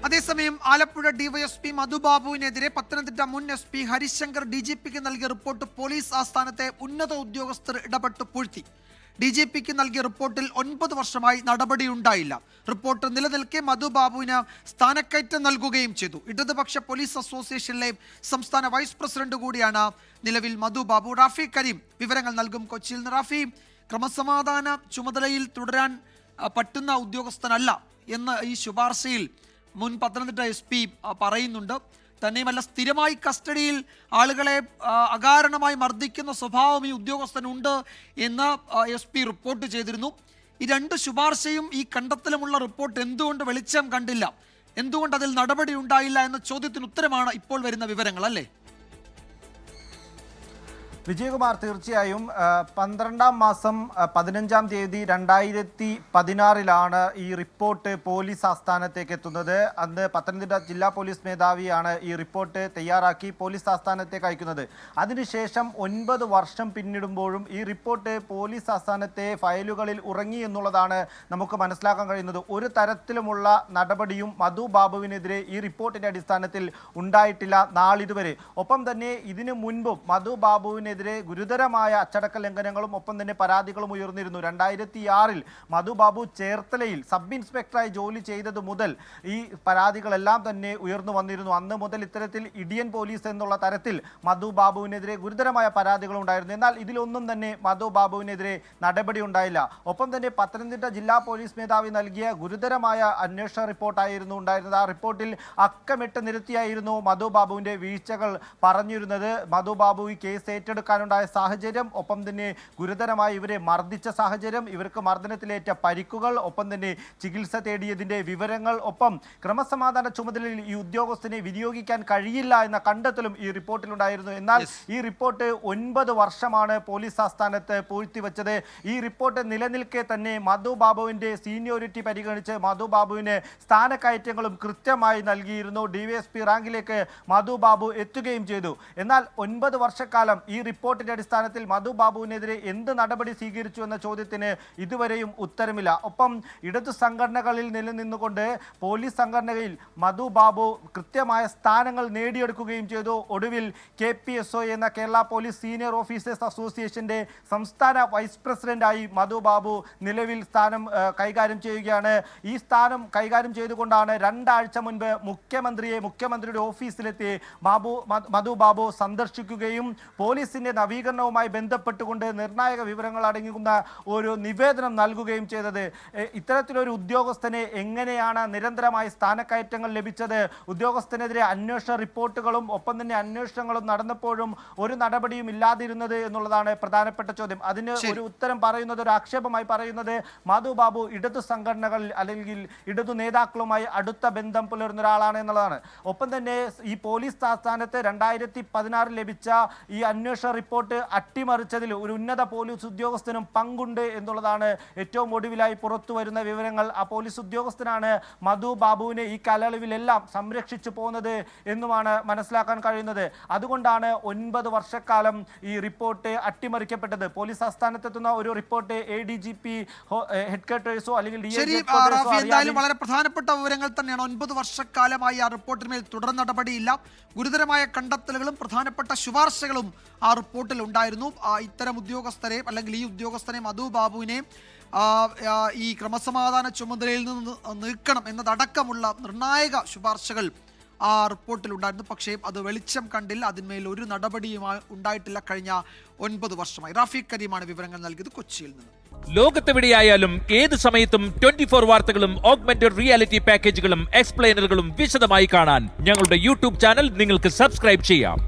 അതേസമയം ആലപ്പുഴ ഡിവൈഎസ്പി മധുബാബുവിനെതിരെ പത്തനംതിട്ട മുൻ എസ്.പി. ഹരിശങ്കർ DGPക്ക് നൽകിയ റിപ്പോർട്ട് പോലീസ് ആസ്ഥാനത്തെ ഉന്നത ഉദ്യോഗസ്ഥർ ഇടപെട്ട് പൂഴ്ത്തി. DGPക്ക് നൽകിയ റിപ്പോർട്ടിൽ 9 വർഷമായി നടപടിയുണ്ടായില്ല. റിപ്പോർട്ട് നിലനിൽക്കെ മധുബാബുവിന് സ്ഥാനക്കയറ്റം നൽകുകയും ചെയ്തു. ഇടതുപക്ഷ പോലീസ് അസോസിയേഷനിലെ സംസ്ഥാന വൈസ് പ്രസിഡന്റ് കൂടിയാണ് നിലവിൽ മധുബാബു. റാഫി കരീം വിവരങ്ങൾ നൽകും കൊച്ചിയിൽ നിന്ന്. റാഫി, ക്രമസമാധാന ചുമതലയിൽ തുടരാൻ പറ്റുന്ന ഉദ്യോഗസ്ഥനല്ല എന്ന ഈ ശുപാർശയിൽ മുൻ പത്തനംതിട്ട SP പറയുന്നുണ്ട്. തന്നെയുമല്ല, സ്ഥിരമായി കസ്റ്റഡിയിൽ ആളുകളെ അകാരണമായി മർദ്ദിക്കുന്ന സ്വഭാവം ഈ ഉദ്യോഗസ്ഥനുണ്ട് എന്ന് SP റിപ്പോർട്ട് ചെയ്തിരുന്നു. ഈ രണ്ട് ശുപാർശയും ഈ കണ്ടെത്തലുമുള്ള റിപ്പോർട്ട് എന്തുകൊണ്ട് വെളിച്ചം കണ്ടില്ല, എന്തുകൊണ്ട് അതിൽ നടപടി ഉണ്ടായില്ല എന്ന ചോദ്യത്തിന് ഉത്തരമാണ് ഇപ്പോൾ വരുന്ന വിവരങ്ങൾ, അല്ലേ? വിജയകുമാർ, തീർച്ചയായും 12-ാം മാസം 15-ാം തീയതി 2016 ഈ റിപ്പോർട്ട് പോലീസ് ആസ്ഥാനത്തേക്ക് എത്തുന്നത്. അന്ന് പത്തനംതിട്ട ജില്ലാ പോലീസ് മേധാവിയാണ് ഈ റിപ്പോർട്ട് തയ്യാറാക്കി പോലീസ് ആസ്ഥാനത്തേക്ക് അയക്കുന്നത്. അതിനുശേഷം 9 വർഷം പിന്നിടുമ്പോഴും ഈ റിപ്പോർട്ട് പോലീസ് ആസ്ഥാനത്തെ ഫയലുകളിൽ ഉറങ്ങി എന്നുള്ളതാണ് നമുക്ക് മനസ്സിലാക്കാൻ കഴിയുന്നത്. ഒരു തരത്തിലുമുള്ള നടപടിയും മധുബാബുവിനെതിരെ ഈ റിപ്പോർട്ടിൻ്റെ അടിസ്ഥാനത്തിൽ ഉണ്ടായിട്ടില്ല നാളിതുവരെ. ഒപ്പം തന്നെ ഇതിനു മുൻപും മധുബാബുവിനെതിരെ ഗുരുതരമായ അച്ചടക്ക ലംഘനങ്ങളും ഒപ്പം തന്നെ പരാതികളും ഉയർന്നിരുന്നു. 2006 മധുബാബു ചേർത്തലയിൽ സബ് ഇൻസ്പെക്ടറായി ജോലി ചെയ്തത് മുതൽ ഈ പരാതികളെല്ലാം തന്നെ ഉയർന്നു വന്നിരുന്നു. അന്ന് മുതൽ ഇത്തരത്തിൽ ഇടിയൻ പോലീസ് എന്നുള്ള തരത്തിൽ മധുബാബുവിനെതിരെ ഗുരുതരമായ പരാതികൾ ഉണ്ടായിരുന്നു. എന്നാൽ ഇതിലൊന്നും തന്നെ മധുബാബുവിനെതിരെ നടപടി ഉണ്ടായില്ല. ഒപ്പം തന്നെ പത്തനംതിട്ട ജില്ലാ പോലീസ് മേധാവി നൽകിയ ഗുരുതരമായ അന്വേഷണ റിപ്പോർട്ടായിരുന്നു ഉണ്ടായിരുന്നത്. ആ റിപ്പോർട്ടിൽ അക്കമിട്ട് നിരത്തിയായിരുന്നു മധുബാബുവിൻ്റെ വീഴ്ചകൾ പറഞ്ഞിരുന്നത്. മധുബാബു ഈ കേസ് ഏറ്റെടുക്കാനുണ്ടായ സാഹചര്യം, ഒപ്പം തന്നെ ഗുരുതരമായി ഇവരെ മർദ്ദിച്ച സാഹചര്യം, ഇവർക്ക് മർദ്ദനത്തിലേറ്റ പരിക്കുകൾ, ഒപ്പം തന്നെ ചികിത്സ തേടിയതിൻ്റെ വിവരങ്ങൾ, ഒപ്പം ക്രമസമാധാന ചുമതലയിൽ ഈ ഉദ്യോഗസ്ഥനെ വിനിയോഗിക്കാൻ കഴിയില്ല എന്ന കണ്ടെത്തലും ഈ റിപ്പോർട്ടിലുണ്ടായിരുന്നു. എന്നാൽ ഈ റിപ്പോർട്ട് 9 വർഷമാണ് പോലീസ് ആസ്ഥാനത്ത് പൂഴ്ത്തിവെച്ചത്. ഈ റിപ്പോർട്ട് നിലനിൽക്കെ തന്നെ മധുബാബുവിൻ്റെ സീനിയോറിറ്റി പരിഗണിച്ച് മധുബാബുവിന് സ്ഥാനക്കയറ്റങ്ങളും കൃത്യമായി നൽകിയിരുന്നു. DYSP റാങ്കിലേക്ക് മധുബാബു എത്തുകയും ചെയ്തു. എന്നാൽ 9 വർഷക്കാലം ഈ റിപ്പോർട്ടിന്റെ അടിസ്ഥാനത്തിൽ മധുബാബുവിനെതിരെ എന്ത് നടപടി സ്വീകരിച്ചു എന്ന ചോദ്യത്തിന് ഇതുവരെയും ഉത്തരമില്ല. ഒപ്പം ഇടതു സംഘടനകളിൽ നിലനിന്നുകൊണ്ട് പോലീസ് സംഘടനയിൽ മധുബാബു കൃത്യമായ സ്ഥാനങ്ങൾ നേടിയെടുക്കുകയും ചെയ്തു. ഒടുവിൽ KPSO എന്ന കേരള പോലീസ് സീനിയർ ഓഫീസേഴ്സ് അസോസിയേഷന്റെ സംസ്ഥാന വൈസ് പ്രസിഡന്റായി മധുബാബു നിലവിൽ സ്ഥാനം കൈകാര്യം ചെയ്യുകയാണ്. ഈ സ്ഥാനം കൈകാര്യം ചെയ്തുകൊണ്ടാണ് 2 ആഴ്ച മുൻപ് മുഖ്യമന്ത്രിയുടെ ഓഫീസിലെത്തി മധുബാബു സന്ദർശിക്കുകയും പോലീസിന്റെ നവീകരണവുമായി ബന്ധപ്പെട്ടുകൊണ്ട് നിർണായക വിവരങ്ങൾ അടങ്ങിക്കുന്ന ഒരു നിവേദനം നൽകുകയും ചെയ്തത്. ഇത്തരത്തിലൊരു ഉദ്യോഗസ്ഥനെ എങ്ങനെയാണ് നിരന്തരമായി സ്ഥാനക്കയറ്റങ്ങൾ ലഭിച്ചത്? ഉദ്യോഗസ്ഥനെതിരെ അന്വേഷണ റിപ്പോർട്ടുകളും ഒപ്പം തന്നെ അന്വേഷണങ്ങളും നടന്നപ്പോഴും ഒരു നടപടിയും ഇല്ലാതിരുന്നത് എന്നുള്ളതാണ് പ്രധാനപ്പെട്ട ചോദ്യം. അതിന് ഒരു ഉത്തരം പറയുന്നത്, ഒരു ആക്ഷേപമായി പറയുന്നത്, മധുബാബു ഇടതു സംഘടനകളിൽ അല്ലെങ്കിൽ ഇടതു നേതാക്കളുമായി അടുത്ത ബന്ധം പുലർന്ന ഒരാളാണ് എന്നുള്ളതാണ്. ഒപ്പം തന്നെ ഈ പോലീസ് ആസ്ഥാനത്ത് 2016 ലഭിച്ച ഈ അന്വേഷണ റിപ്പോർട്ട് അട്ടിമറിച്ചതിൽ ഒരു ഉന്നത പോലീസ് ഉദ്യോഗസ്ഥനും പങ്കുണ്ട് എന്നുള്ളതാണ് ഏറ്റവും ഒടുവിലായി പുറത്തു വരുന്ന വിവരങ്ങൾ. ആ പോലീസ് ഉദ്യോഗസ്ഥനാണ് മധുബാബുവിനെ ഈ കാലയളവിലെല്ലാം സംരക്ഷിച്ചു പോകുന്നത് എന്നുമാണ് മനസ്സിലാക്കാൻ കഴിയുന്നത്. അതുകൊണ്ടാണ് 9 വർഷക്കാലം ഈ റിപ്പോർട്ട് അട്ടിമറിക്കപ്പെട്ടത്. പോലീസ് ആസ്ഥാനത്തെത്തുന്ന ഒരു റിപ്പോർട്ട് ADGP ഹെഡ്ക്വാർട്ടേഴ്സോ അല്ലെങ്കിൽ എന്തായാലും വളരെ പ്രധാനപ്പെട്ട വിവരങ്ങൾ തന്നെയാണ്. 9 വർഷക്കാലമായി ആ റിപ്പോർട്ടിന്മേൽ തുടർ നടപടിയില്ല. ഗുരുതരമായ കണ്ടെത്തലുകളും പ്രധാനപ്പെട്ട ശുപാർശകളും ആ റിപ്പോർട്ടിൽ ഉണ്ടായിരുന്നു. ഇത്തരം ഉദ്യോഗസ്ഥരെ അല്ലെങ്കിൽ ഈ ഉദ്യോഗസ്ഥനെ മധുബാബുവിനെ ഈ ക്രമസമാധാന ചുമതലയിൽ നിന്ന് നീക്കണം എന്നതടക്കമുള്ള നിർണായക ശുപാർശകൾ ആ റിപ്പോർട്ടിൽ ഉണ്ടായിരുന്നു. പക്ഷേ അത് വെളിച്ചം കണ്ടില്ല. അതിന്മേൽ ഒരു നടപടിയുമായി ഉണ്ടായിട്ടില്ല കഴിഞ്ഞ 9 വർഷമായി. റാഫി കരീമാണ് വിവരങ്ങൾ നൽകിയത് കൊച്ചിയിൽ നിന്ന്. ലോകത്തെവിടെയായാലും ഏത് സമയത്തും 24 വാർത്തകളും ഓഗ്മെന്റഡ് റിയാലിറ്റി പാക്കേജുകളും എക്സ്പ്ലെയിനറുകളും വിശദമായി കാണാൻ ഞങ്ങളുടെ YouTube ചാനൽ നിങ്ങൾക്ക് സബ്സ്ക്രൈബ് ചെയ്യാം.